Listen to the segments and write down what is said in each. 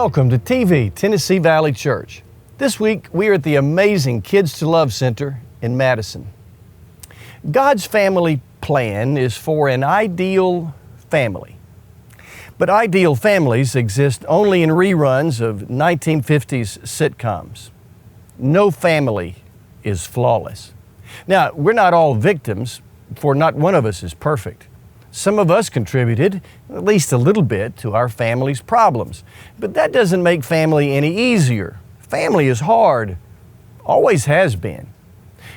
Welcome to TV, Tennessee Valley Church. This week, we are at the amazing Kids to Love Center in Madison. God's family plan is for an ideal family. But ideal families exist only in reruns of 1950s sitcoms. No family is flawless. Now, we're not all victims, for not one of us is perfect. Some of us contributed, at least a little bit, to our family's problems. But that doesn't make family any easier. Family is hard, always has been.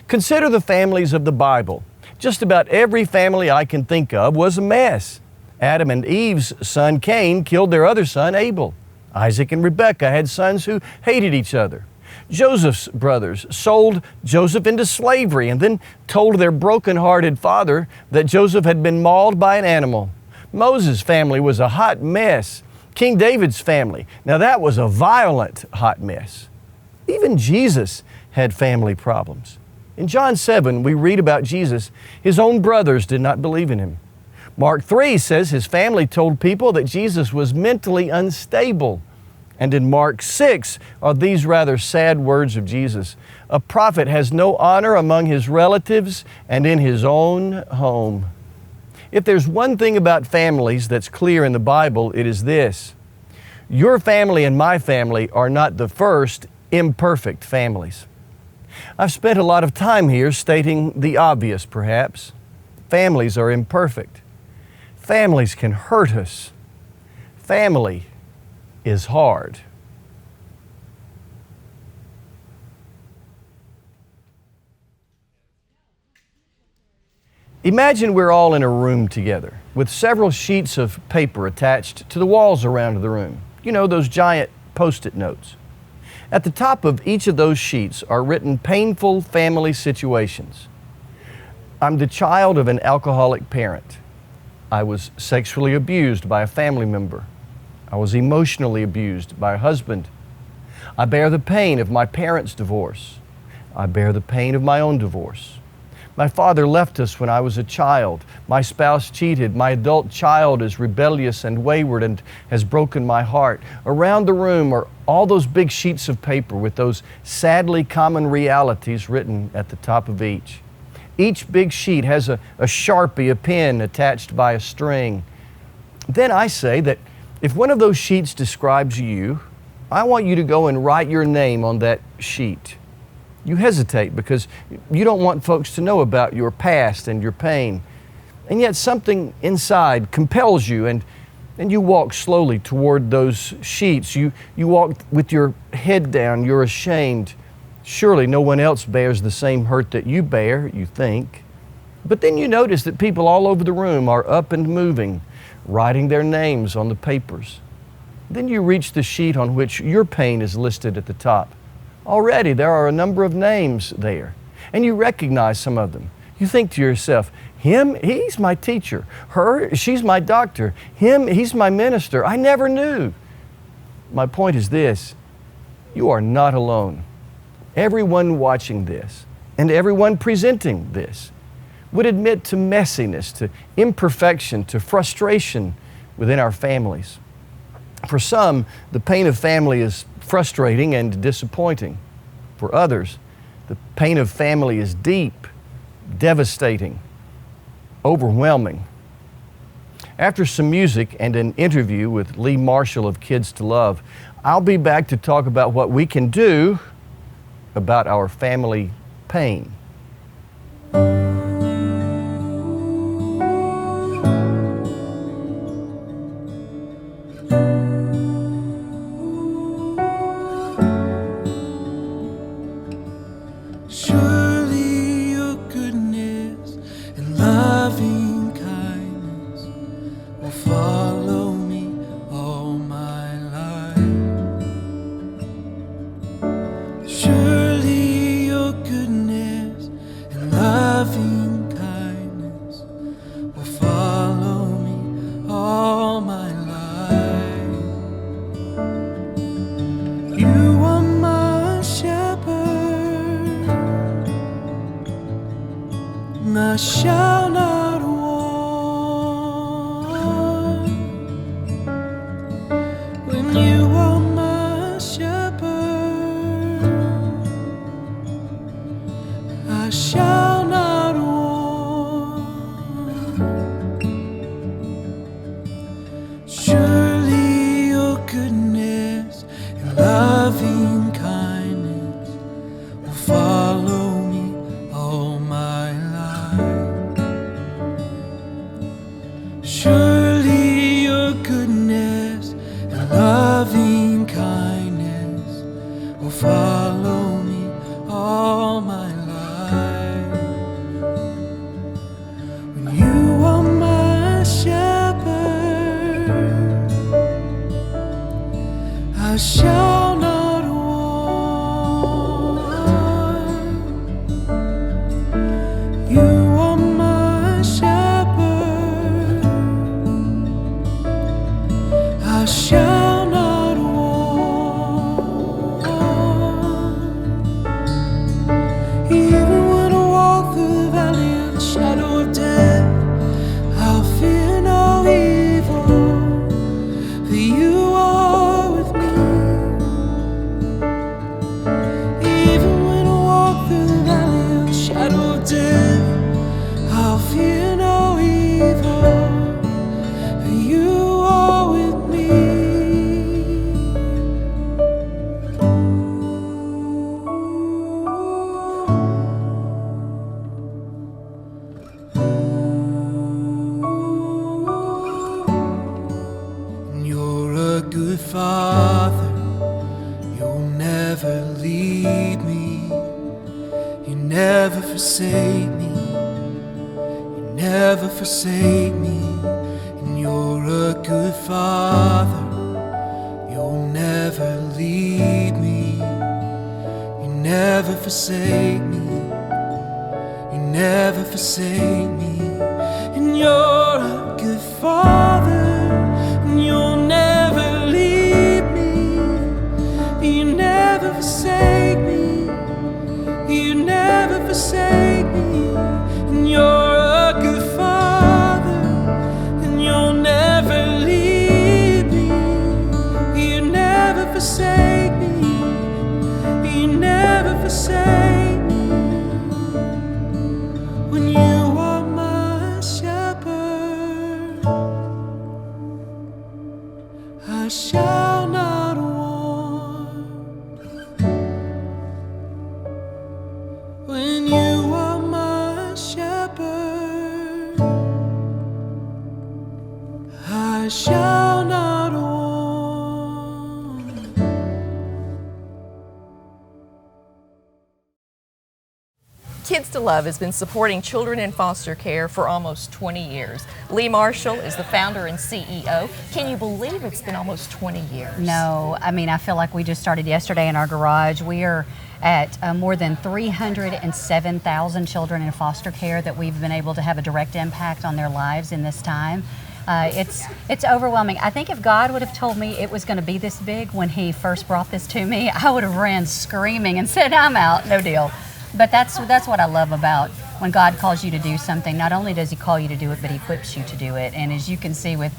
Consider the families of the Bible. Just about every family I can think of was a mess. Adam and Eve's son Cain killed their other son Abel. Isaac and Rebekah had sons who hated each other. Joseph's brothers sold Joseph into slavery and then told their broken-hearted father that Joseph had been mauled by an animal. Moses' family was a hot mess. King David's family, now that was a violent hot mess. Even Jesus had family problems. In John 7, we read about Jesus. His own brothers did not believe in him. Mark 3 says his family told people that Jesus was mentally unstable. And in Mark 6 are these rather sad words of Jesus. A prophet has no honor among his relatives and in his own home. If there's one thing about families that's clear in the Bible, it is this. Your family and my family are not the first imperfect families. I've spent a lot of time here stating the obvious, perhaps. Families are imperfect. Families can hurt us. Family is hard. Imagine we're all in a room together with several sheets of paper attached to the walls around the room. You know, those giant Post-it notes. At the top of each of those sheets are written painful family situations. I'm the child of an alcoholic parent. I was sexually abused by a family member. I was emotionally abused by a husband. I bear the pain of my parents' divorce. I bear the pain of my own divorce. My father left us when I was a child. My spouse cheated. My adult child is rebellious and wayward and has broken my heart. Around the room are all those big sheets of paper with those sadly common realities written at the top of each. Each big sheet has a Sharpie, a pen attached by a string. Then I say that if one of those sheets describes you, I want you to go and write your name on that sheet. You hesitate because you don't want folks to know about your past and your pain. And yet something inside compels you and you walk slowly toward those sheets. You walk with your head down, you're ashamed. Surely no one else bears the same hurt that you bear, you think. But then you notice that people all over the room are up and moving, writing their names on the papers. Then you reach the sheet on which your pain is listed at the top. Already there are a number of names there, and you recognize some of them. You think to yourself, him, he's my teacher. Her, she's my doctor. Him, he's my minister. I never knew. My point is this, you are not alone. Everyone watching this and everyone presenting this would admit to messiness, to imperfection, to frustration within our families. For some, the pain of family is frustrating and disappointing. For others, the pain of family is deep, devastating, overwhelming. After some music and an interview with Lee Marshall of Kids to Love, I'll be back to talk about what we can do about our family pain. Surely your goodness and loving kindness will follow me all my life. Surely your goodness and loving kindness will follow me all my life. You are my shepherd, I shall not want. When you are my forsake me. You never forsake me. And you're a good father. You'll never leave me. You never forsake me. You never forsake me. And you're a good father. And you'll never leave me. You never forsake me. You never forsake me. And you're a good father. And you'll never leave me. You never forsake me. You never forsake me. When you are my shepherd, I shall not want. When you are my shepherd, I shall not want. Kids to Love has been supporting children in foster care for almost 20 years. Lee Marshall is the founder and CEO. Can you believe it's been almost 20 years? No, I mean, I feel like we just started yesterday in our garage. We are at more than 307,000 children in foster care that we've been able to have a direct impact on their lives in this time. It's overwhelming. I think if God would have told me it was going to be this big when He first brought this to me, I would have ran screaming and said, I'm out, no deal. But that's what I love about when God calls you to do something. Not only does He call you to do it, but He equips you to do it. And as you can see with,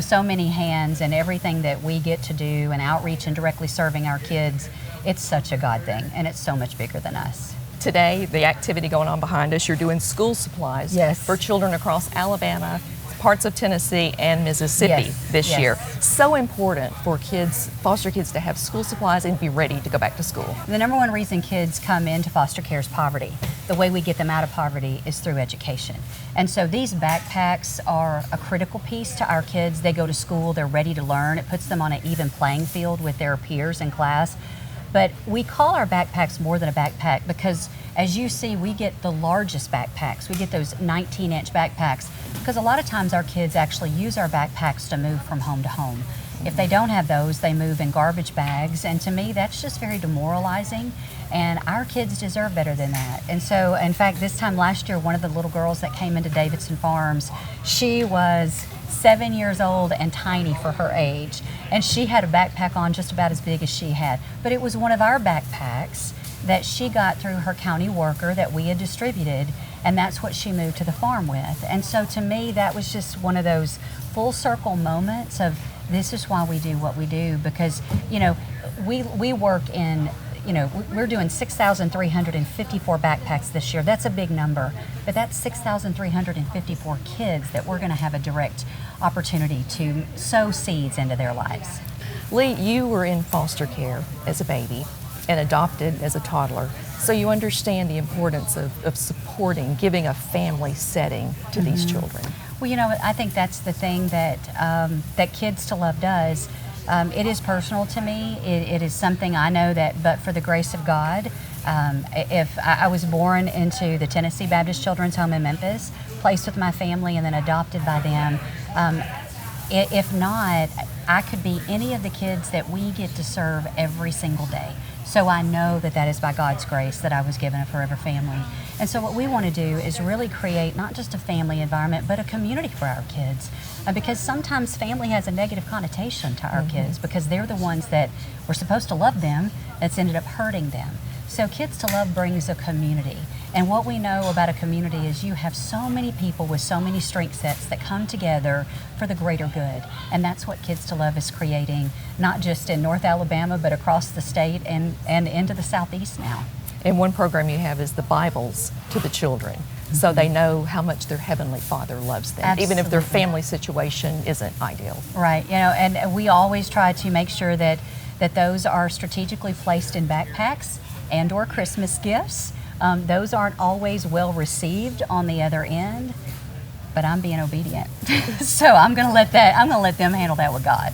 so many hands and everything that we get to do and outreach and directly serving our kids, it's such a God thing, and it's so much bigger than us. Today, the activity going on behind us, you're doing school supplies for children across Alabama, parts of Tennessee and Mississippi this year. So important for kids, foster kids, to have school supplies and be ready to go back to school. The number one reason kids come into foster care is poverty. The way we get them out of poverty is through education. And so these backpacks are a critical piece to our kids. They go to school, they're ready to learn. It puts them on an even playing field with their peers in class. But we call our backpacks more than a backpack because, as you see, we get the largest backpacks. We get those 19-inch backpacks because a lot of times our kids actually use our backpacks to move from home to home. If they don't have those, they move in garbage bags, and to me, that's just very demoralizing, and our kids deserve better than that. And so, in fact, this time last year, one of the little girls that came into Davidson Farms, she was 7 years old and tiny for her age, and she had a backpack on just about as big as she had. But it was one of our backpacks that she got through her county worker that we had distributed, and that's what she moved to the farm with. And so to me, that was just one of those full circle moments of this is why we do what we do, because we work in, we're doing 6,354 backpacks this year. That's a big number, but that's 6,354 kids that we're going to have a direct opportunity to sow seeds into their lives. Lee, you were in foster care as a baby and adopted as a toddler, so you understand the importance of supporting, giving a family setting to these children. Well, I think that's the thing that that Kids to Love does. It is personal to me. It is something I know that, but for the grace of God, if I was born into the Tennessee Baptist Children's Home in Memphis, placed with my family, and then adopted by them. If not, I could be any of the kids that we get to serve every single day. So I know that that is by God's grace that I was given a forever family. And so what we want to do is really create not just a family environment, but a community for our kids. Because sometimes family has a negative connotation to our kids because they're the ones that we're supposed to love them that's ended up hurting them. So Kids to Love brings a community. And what we know about a community is you have so many people with so many strength sets that come together for the greater good. And that's what Kids to Love is creating, not just in North Alabama, but across the state and into the Southeast now. And one program you have is the Bibles to the children, so they know how much their Heavenly Father loves them, even if their family situation isn't ideal. Right, and we always try to make sure that those are strategically placed in backpacks and or Christmas gifts. Those aren't always well received on the other end, but I'm being obedient. So I'm gonna let them handle that with God.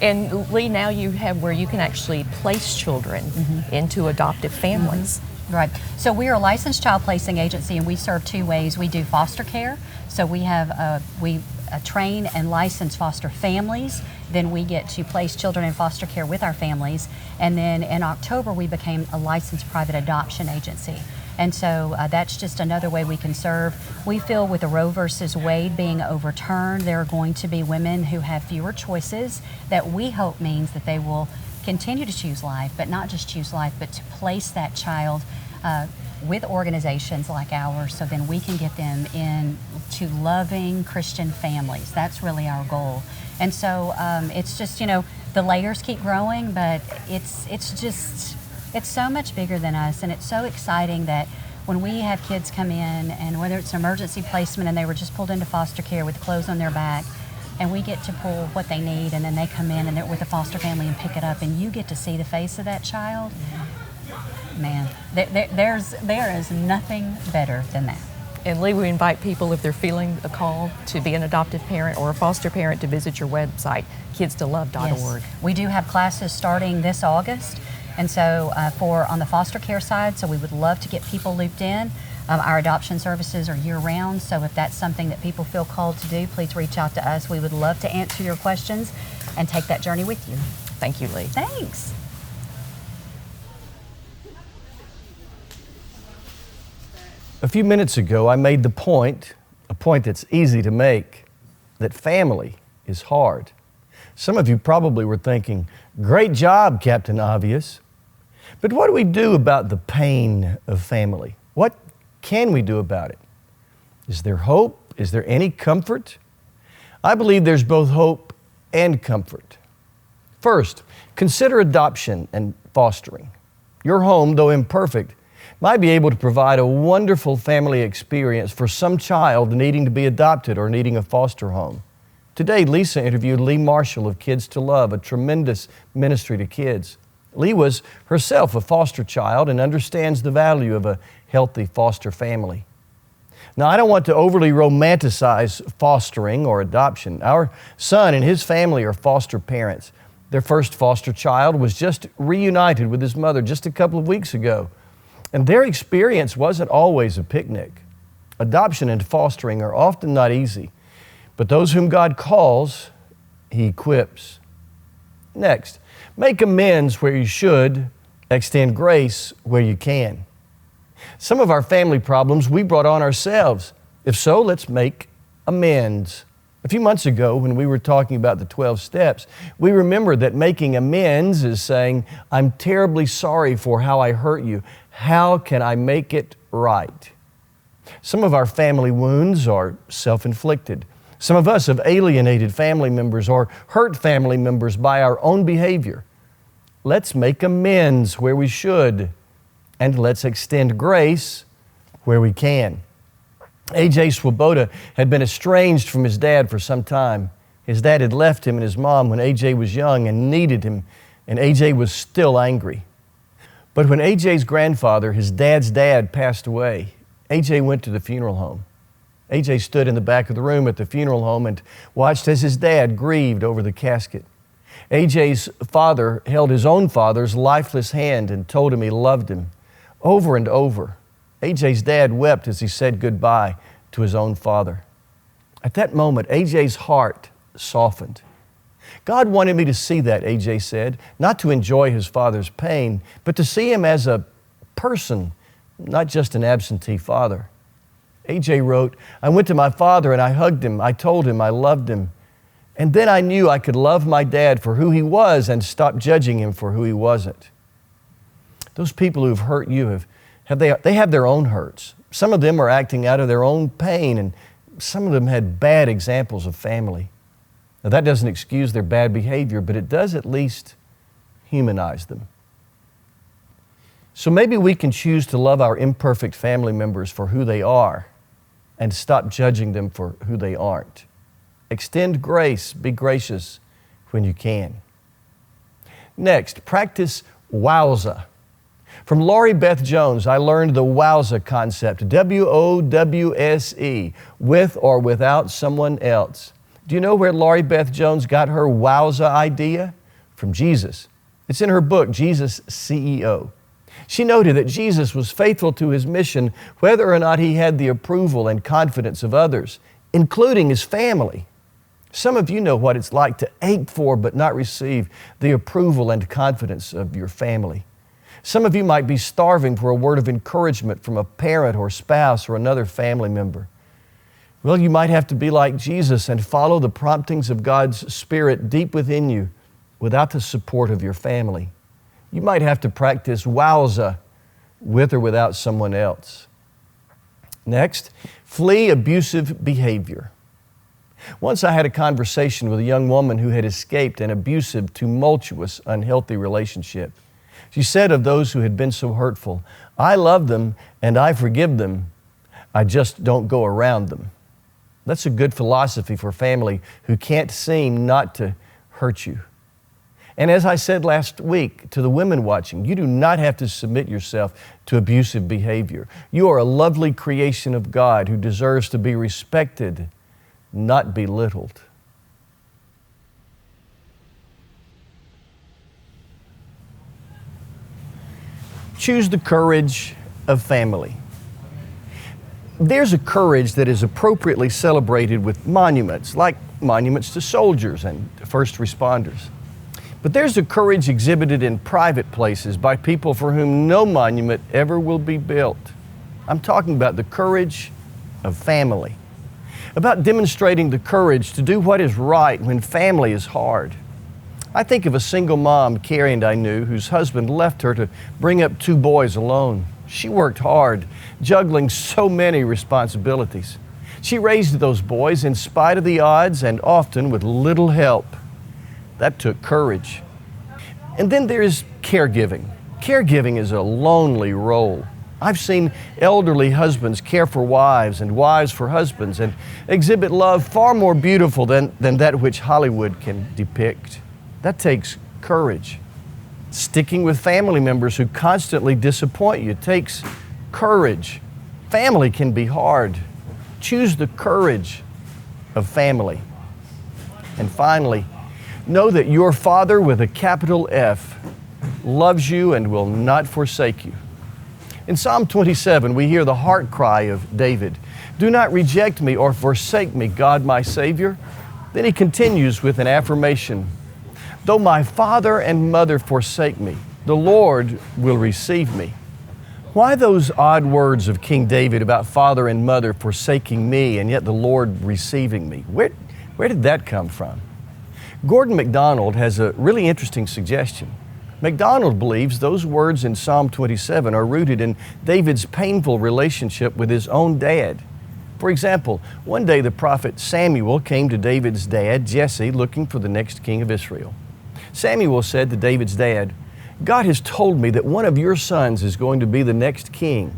And Lee, now you have where you can actually place children into adoptive families. Right. So we are a licensed child placing agency, and we serve two ways. We do foster care. So we have we train and license foster families. Then we get to place children in foster care with our families. And then in October, we became a licensed private adoption agency. And so that's just another way we can serve. We feel with the Roe versus Wade being overturned, there are going to be women who have fewer choices that we hope means that they will continue to choose life, but not just choose life, but to place that child with organizations like ours, so then we can get them into loving Christian families. That's really our goal. And so it's just, the layers keep growing, but it's so much bigger than us, and it's so exciting that when we have kids come in, and whether it's an emergency placement and they were just pulled into foster care with clothes on their back, and we get to pull what they need, and then they come in and they're with a foster family and pick it up, and you get to see the face of that child. Man, there is nothing better than that. And Lee, we invite people, if they're feeling a call to be an adoptive parent or a foster parent, to visit your website, kidstolove.org. Yes. We do have classes starting this August, and so on the foster care side, so we would love to get people looped in. Our adoption services are year-round, so if that's something that people feel called to do, please reach out to us. We would love to answer your questions and take that journey with you. Thank you, Lee. Thanks. A few minutes ago, I made the point, a point that's easy to make, that family is hard. Some of you probably were thinking, great job, Captain Obvious. But what do we do about the pain of family? What can we do about it? Is there hope? Is there any comfort? I believe there's both hope and comfort. First, consider adoption and fostering. Your home, though imperfect, might be able to provide a wonderful family experience for some child needing to be adopted or needing a foster home. Today, Lisa interviewed Lee Marshall of Kids to Love, a tremendous ministry to kids. Lee was herself a foster child and understands the value of a healthy foster family. Now, I don't want to overly romanticize fostering or adoption. Our son and his family are foster parents. Their first foster child was just reunited with his mother just a couple of weeks ago. And their experience wasn't always a picnic. Adoption and fostering are often not easy, but those whom God calls, He equips. Next, make amends where you should, extend grace where you can. Some of our family problems we brought on ourselves. If so, let's make amends. A few months ago, when we were talking about the 12 steps, we remembered that making amends is saying, I'm terribly sorry for how I hurt you. How can I make it right? Some of our family wounds are self-inflicted. Some of us have alienated family members or hurt family members by our own behavior. Let's make amends where we should, and let's extend grace where we can. A.J. Swoboda had been estranged from his dad for some time. His dad had left him and his mom when A.J. was young and needed him, and A.J. was still angry. But when A.J.'s grandfather, his dad's dad, passed away, A.J. went to the funeral home. A.J. stood in the back of the room at the funeral home and watched as his dad grieved over the casket. A.J.'s father held his own father's lifeless hand and told him he loved him. Over and over, A.J.'s dad wept as he said goodbye to his own father. At that moment, A.J.'s heart softened. God wanted me to see that, A.J. said, not to enjoy his father's pain, but to see him as a person, not just an absentee father. A.J. wrote, I went to my father and I hugged him. I told him I loved him. And then I knew I could love my dad for who he was and stop judging him for who he wasn't. Those people who've hurt you, they have their own hurts. Some of them are acting out of their own pain, and some of them had bad examples of family. Now, that doesn't excuse their bad behavior, but it does at least humanize them. So maybe we can choose to love our imperfect family members for who they are and stop judging them for who they aren't. Extend grace, be gracious when you can. Next, practice wowza. From Laurie Beth Jones, I learned the wowza concept, W-O-W-S-E, with or without someone else. Do you know where Laurie Beth Jones got her wowza idea? From Jesus. It's in her book, Jesus CEO. She noted that Jesus was faithful to his mission whether or not he had the approval and confidence of others, including his family. Some of you know what it's like to ache for but not receive the approval and confidence of your family. Some of you might be starving for a word of encouragement from a parent or spouse or another family member. Well, you might have to be like Jesus and follow the promptings of God's Spirit deep within you without the support of your family. You might have to practice wowza with or without someone else. Next, flee abusive behavior. Once I had a conversation with a young woman who had escaped an abusive, tumultuous, unhealthy relationship. She said of those who had been so hurtful, "I love them and I forgive them. I just don't go around them." That's a good philosophy for family who can't seem not to hurt you. And as I said last week to the women watching, you do not have to submit yourself to abusive behavior. You are a lovely creation of God who deserves to be respected, not belittled. Choose the courage of family. There's a courage that is appropriately celebrated with monuments, like monuments to soldiers and first responders. But there's a courage exhibited in private places by people for whom no monument ever will be built. I'm talking about the courage of family, about demonstrating the courage to do what is right when family is hard. I think of a single mom, Carrie, and I knew, whose husband left her to bring up 2 boys alone. She worked hard, juggling so many responsibilities. She raised those boys in spite of the odds and often with little help. That took courage. And then there's caregiving. Caregiving is a lonely role. I've seen elderly husbands care for wives and wives for husbands and exhibit love far more beautiful than that which Hollywood can depict. That takes courage. Sticking with family members who constantly disappoint you takes courage. Family can be hard. Choose the courage of family. And finally, know that your Father with a capital F loves you and will not forsake you. In Psalm 27, we hear the heart cry of David. "Do not reject me or forsake me, God my Savior." Then he continues with an affirmation. "Though my father and mother forsake me, the Lord will receive me." Why those odd words of King David about father and mother forsaking me and yet the Lord receiving me? Where did that come from? Gordon MacDonald has a really interesting suggestion. MacDonald believes those words in Psalm 27 are rooted in David's painful relationship with his own dad. For example, one day the prophet Samuel came to David's dad, Jesse, looking for the next king of Israel. Samuel said to David's dad, "God has told me that one of your sons is going to be the next king."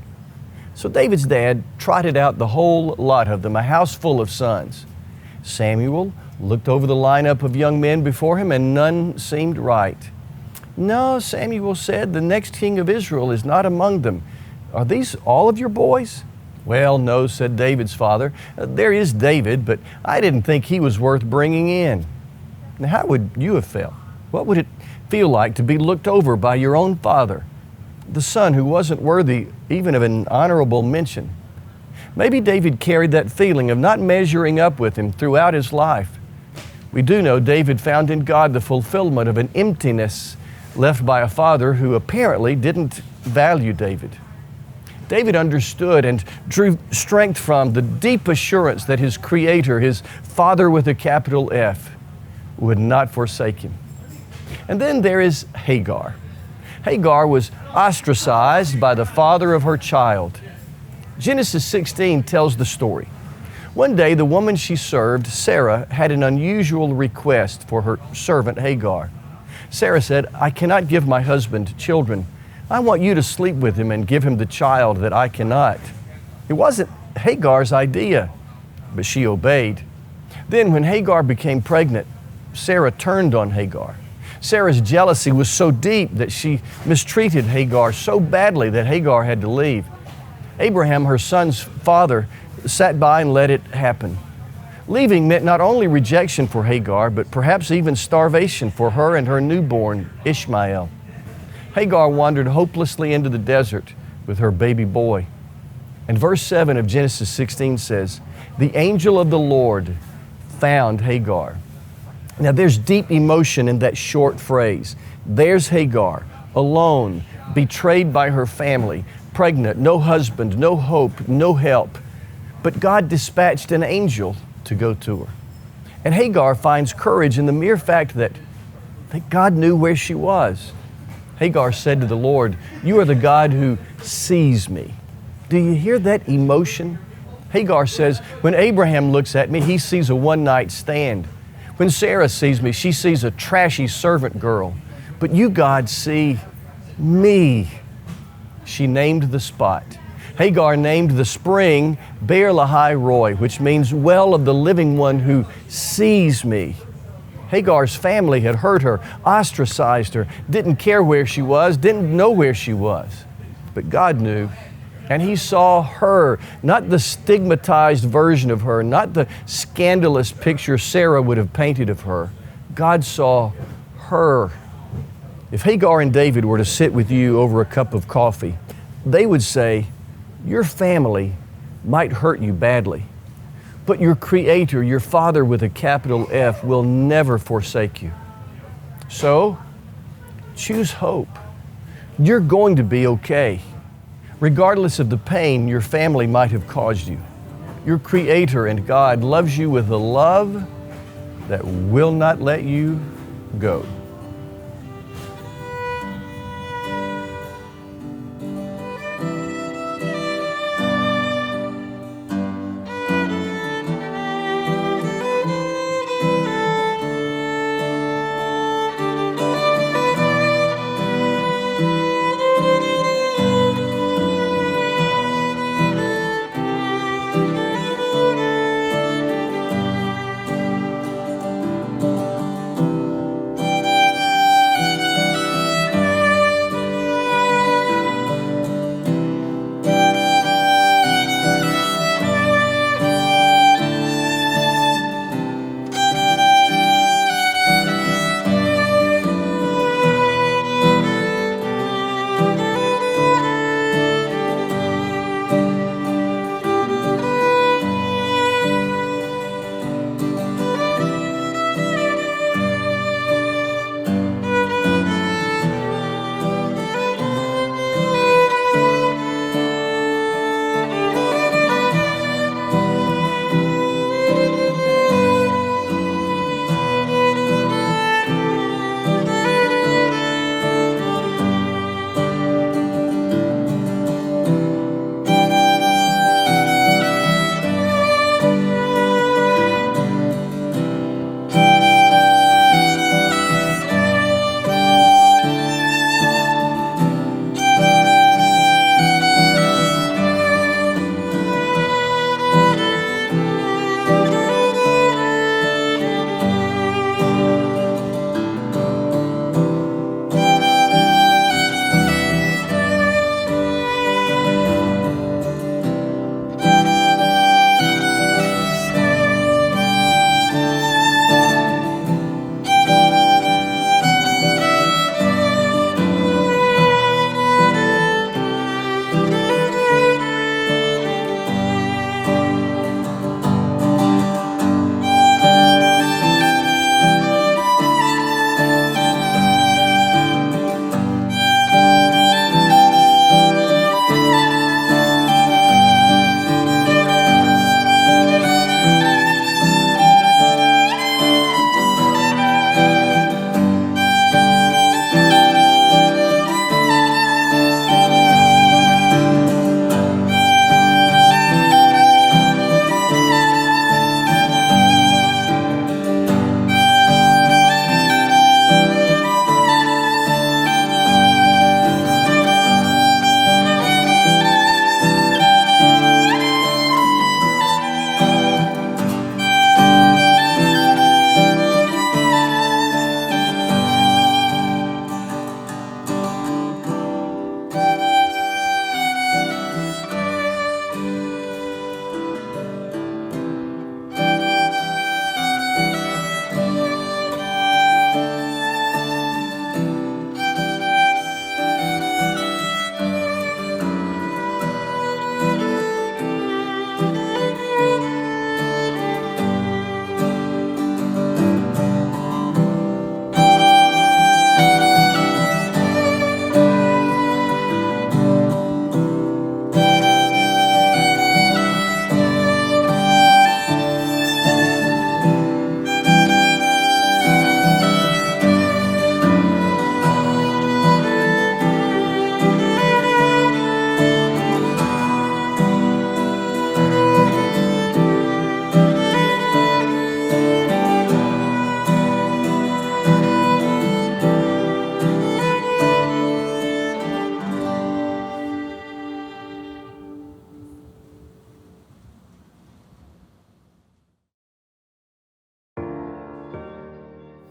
So David's dad trotted out the whole lot of them, a house full of sons. Samuel looked over the lineup of young men before him, and none seemed right. "No," Samuel said, "the next king of Israel is not among them. Are these all of your boys?" "Well, no," said David's father. "There is David, but I didn't think he was worth bringing in." Now, how would you have felt? What would it feel like to be looked over by your own father, the son who wasn't worthy even of an honorable mention? Maybe David carried that feeling of not measuring up with him throughout his life. We do know David found in God the fulfillment of an emptiness left by a father who apparently didn't value David. David understood and drew strength from the deep assurance that his Creator, his Father with a capital F, would not forsake him. And then there is Hagar. Hagar was ostracized by the father of her child. Genesis 16 tells the story. One day, the woman she served, Sarah, had an unusual request for her servant Hagar. Sarah said, "I cannot give my husband children. I want you to sleep with him and give him the child that I cannot." It wasn't Hagar's idea, but she obeyed. Then when Hagar became pregnant, Sarah turned on Hagar. Sarah's jealousy was so deep that she mistreated Hagar so badly that Hagar had to leave. Abraham, her son's father, sat by and let it happen. Leaving meant not only rejection for Hagar, but perhaps even starvation for her and her newborn, Ishmael. Hagar wandered hopelessly into the desert with her baby boy. And verse 7 of Genesis 16 says, the angel of the Lord found Hagar. Now there's deep emotion in that short phrase. There's Hagar, alone, betrayed by her family, pregnant, no husband, no hope, no help. But God dispatched an angel to go to her. And Hagar finds courage in the mere fact that God knew where she was. Hagar said to the Lord, you are the God who sees me. Do you hear that emotion? Hagar says, when Abraham looks at me, he sees a one-night stand. When Sarah sees me, she sees a trashy servant girl. But you, God, see me. She named the spot. Hagar named the spring Beer Lahai Roy, which means well of the living one who sees me. Hagar's family had hurt her, ostracized her, didn't care where she was, didn't know where she was. But God knew, and He saw her, not the stigmatized version of her, not the scandalous picture Sarah would have painted of her. God saw her. If Hagar and David were to sit with you over a cup of coffee, they would say, your family might hurt you badly, but your Creator, your Father with a capital F, will never forsake you. So, choose hope. You're going to be okay, regardless of the pain your family might have caused you. Your Creator and God loves you with a love that will not let you go.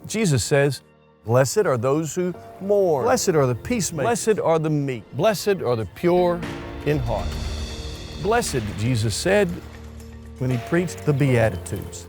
Jesus says, blessed are those who mourn. Blessed are the peacemakers. Blessed are the meek. Blessed are the pure in heart. Blessed, Jesus said when he preached the Beatitudes.